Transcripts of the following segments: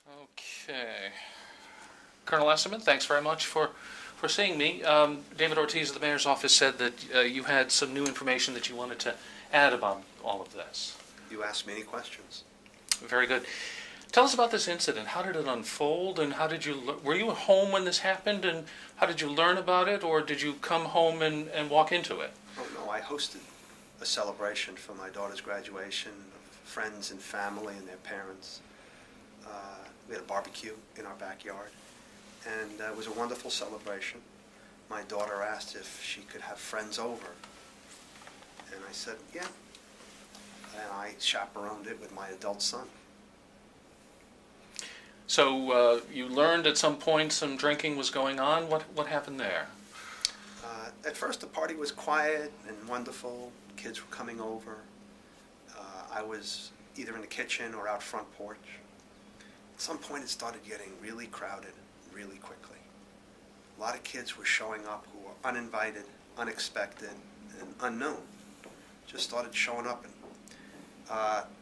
Okay. Colonel Esserman, thanks very much for seeing me. David Ortiz of the Mayor's Office said that you had some new information that you wanted to add about all of this. You asked many questions. Very good. Tell us about this incident. How did it unfold, and how did you? Were you at home when this happened, and how did you learn about it, or did you come home and walk into it? Oh no, I hosted a celebration for my daughter's graduation of friends and family and their parents. We had a barbecue in our backyard, and it was a wonderful celebration. My daughter asked if she could have friends over, and I said, yeah. And I chaperoned it with my adult son. So you learned at some point some drinking was going on. What happened there? At first the party was quiet and wonderful. Kids were coming over. I was either in the kitchen or out front porch. At some point it started getting really crowded really quickly. A lot of kids were showing up who were uninvited, unexpected, and unknown. Just started showing up, and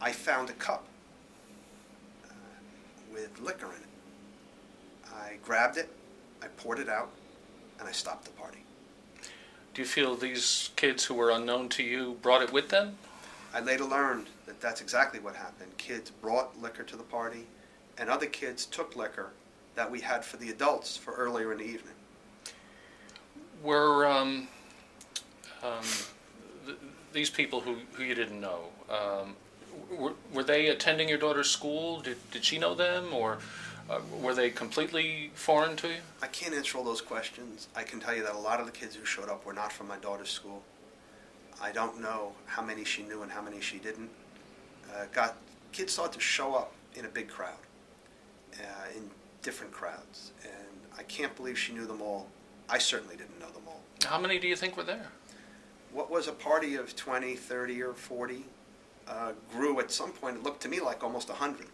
I found a cup with liquor in it. I grabbed it, I poured it out, and I stopped the party. Do you feel these kids who were unknown to you brought it with them? I later learned that that's exactly what happened. Kids brought liquor to the party, and other kids took liquor that we had for the adults for earlier in the evening. Were these people who you didn't know, were they attending your daughter's school? Did she know them, or were they completely foreign to you? I can't answer all those questions. I can tell you that a lot of the kids who showed up were not from my daughter's school. I don't know how many she knew and how many she didn't. Kids started to show up in a big crowd, in different crowds, and I can't believe she knew them all. I certainly didn't know them all. How many do you think were there? What was a party of 20, 30, or 40 grew at some point. It looked to me like almost 100.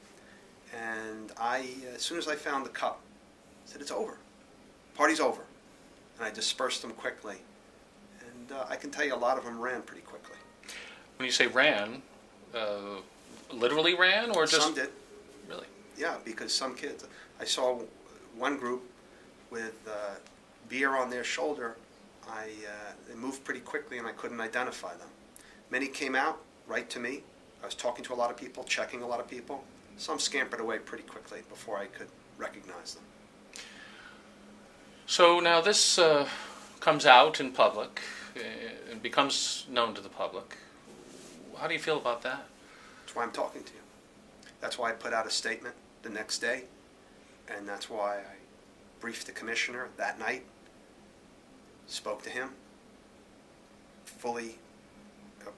And as soon as I found the cup, I said, it's over. Party's over. And I dispersed them quickly. And I can tell you a lot of them ran pretty quickly. When you say ran, literally ran, or just... Some did. Really? Yeah, because some kids. I saw one group with beer on their shoulder. They moved pretty quickly, and I couldn't identify them. Many came out right to me. I was talking to a lot of people, checking a lot of people. Some scampered away pretty quickly before I could recognize them. So now this comes out in public and becomes known to the public. How do you feel about that? That's why I'm talking to you. That's why I put out a statement the next day, and that's why I briefed the commissioner that night, spoke to him, fully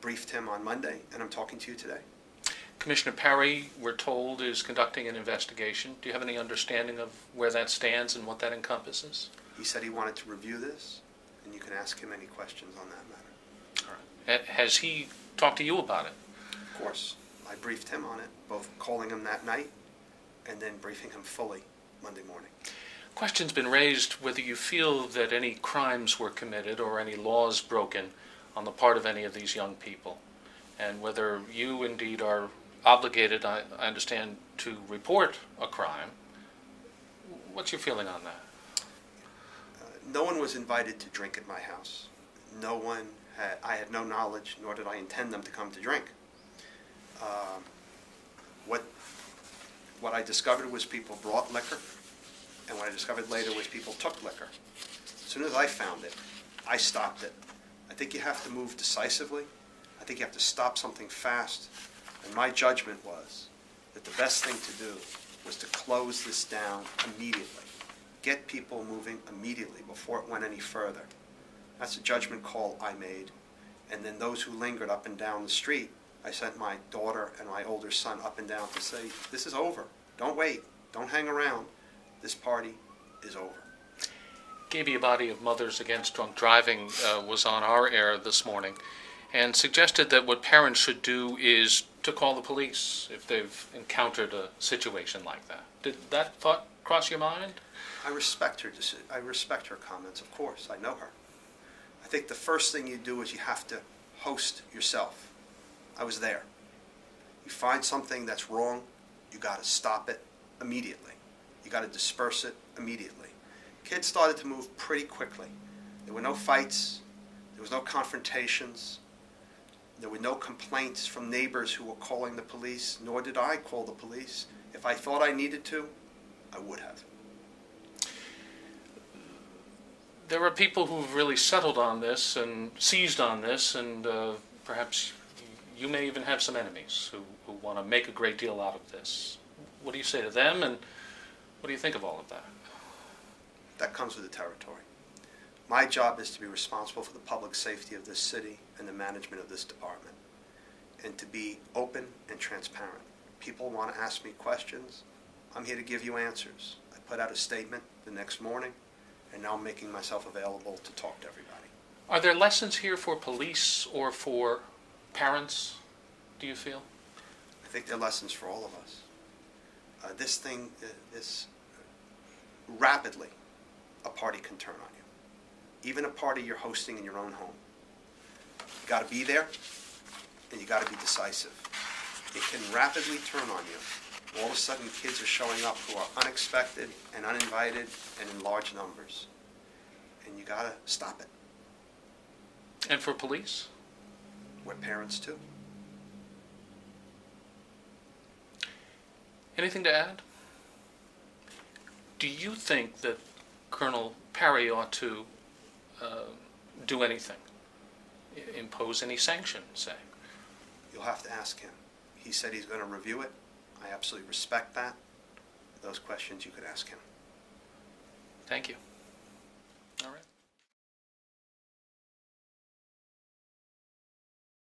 briefed him on Monday, and I'm talking to you today. Commissioner Parry, we're told, is conducting an investigation. Do you have any understanding of where that stands and what that encompasses? He said he wanted to review this, and you can ask him any questions on that matter. All right. Has he talked to you about it? Of course. I briefed him on it, both calling him that night and then briefing him fully Monday morning. Question's been raised whether you feel that any crimes were committed or any laws broken on the part of any of these young people, and whether you indeed are obligated, I understand, to report a crime. What's your feeling on that? No one was invited to drink at my house. I had no knowledge, nor did I intend them to come to drink. What I discovered was people brought liquor, and what I discovered later was people took liquor. As soon as I found it, I stopped it. I think you have to move decisively. I think you have to stop something fast. And my judgment was that the best thing to do was to close this down immediately. Get people moving immediately before it went any further. That's a judgment call I made. And then those who lingered up and down the street, I sent my daughter and my older son up and down to say, this is over. Don't wait. Don't hang around. This party is over. Gaby Abadi of Mothers Against Drunk Driving was on our air this morning and suggested that what parents should do is to call the police if they've encountered a situation like that. Did that thought cross your mind? I respect her decision. I respect her comments, of course. I know her. I think the first thing you do is you have to host yourself. I was there. You find something that's wrong, you got to stop it immediately. You got to disperse it immediately. Kids started to move pretty quickly. There were no fights. There was no confrontations. There were no complaints from neighbors who were calling the police, nor did I call the police. If I thought I needed to, I would have. There are people who've really settled on this and seized on this, and perhaps you may even have some enemies who want to make a great deal out of this. What do you say to them, and what do you think of all of that? That comes with the territory. My job is to be responsible for the public safety of this city and the management of this department, and to be open and transparent. People want to ask me questions. I'm here to give you answers. I put out a statement the next morning, and now I'm making myself available to talk to everybody. Are there lessons here for police or for parents, do you feel? I think there are lessons for all of us. This rapidly, a party can turn on you. Even a party you're hosting in your own home. You got to be there, and you got to be decisive. It can rapidly turn on you. All of a sudden, kids are showing up who are unexpected and uninvited and in large numbers. And you got to stop it. And for police? We're parents too. Anything to add? Do you think that Colonel Parry ought to do anything? Impose any sanctions, say? You'll have to ask him. He said he's going to review it. I absolutely respect that. Those questions you could ask him. Thank you. All right.